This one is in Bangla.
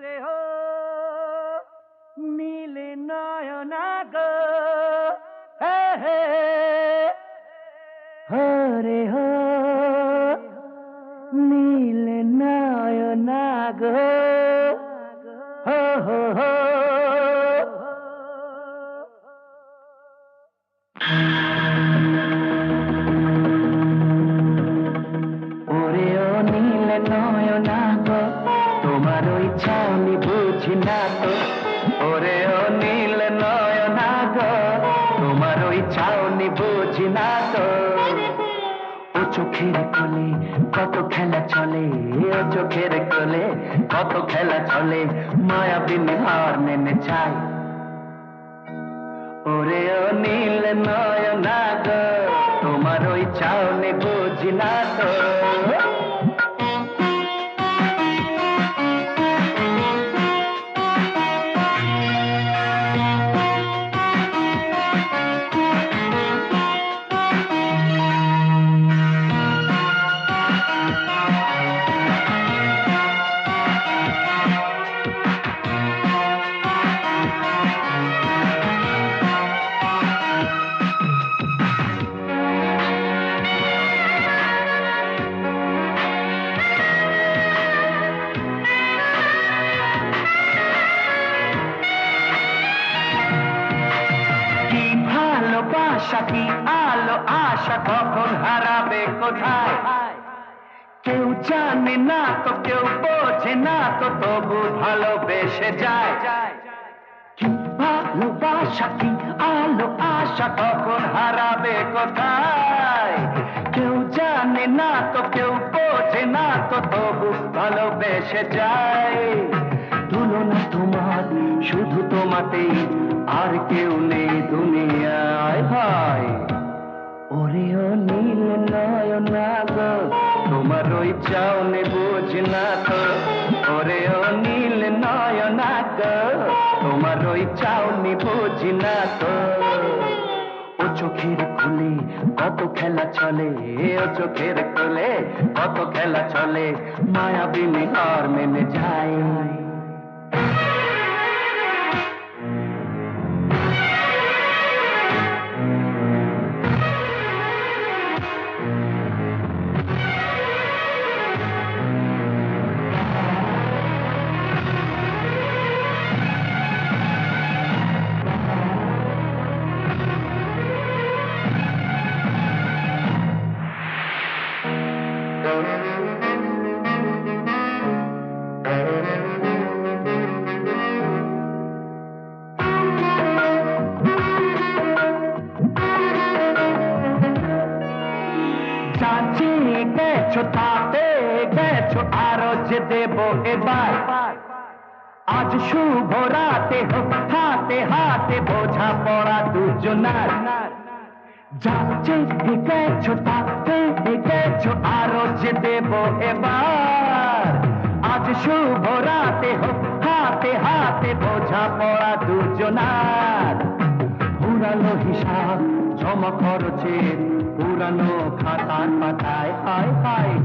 রে হো নীলে নয়না গো হে হে হরে হো নীলে নয়না গো হো হো হো ওরে ও নীলে নয়না গো তোমার ওই ছাউনি বুঝি না তো ওরে ও নীলে নয়না গো তোমার ওই ছাউনি বুঝি না তো ও চোখের কোলে কত খেলা চলে ও চোখের কোলে কত খেলা চলে মায়াবিনী হার মেনে চাই ওরে ও নীল নয়না গো তোমার ওই ছাউনি বুঝি না তো ভালোবাসা কি আলো আশা কখন হারাবে কোথায় কেউ জানে না তো কেউ বোঝে না তো তবু ভালোবেসে যায় কি ভালোবাসা কি আলো আশা কখন হারাবে কোথায় কেউ জানে না তো কেউ বোঝে না তো তবু ভালোবেসে যায় তুলনা তোমার শুধু তোমাতেই আর কেউ নেই দুনিয়ায় ভাই ওরে ও নীল নয়না গো তোমার ওই চাউনি বুঝি না তো ওরে ও নীল নয়না গো তোমার ওই চাউনি বুঝি না তো ও চোখের কোলে কত খেলা চলে ও চোখের কোলে কত খেলা চলে মায়াবিনী হার মেনে যায় গেছো তাতে গেছো আরো যে দেব এবার আজ শুভ রাতে হাতে হাতে বোঝা পড়া দুজনার যাচ্ছে গেছো তাতে গেছো আরো যে দেব এবার আজ শুভ রাতে হাতে হাতে বোঝা পড়া দুজনার পুরানো হিসাব জমা খরচের পুরানো খাতার পাতায় হায় হায়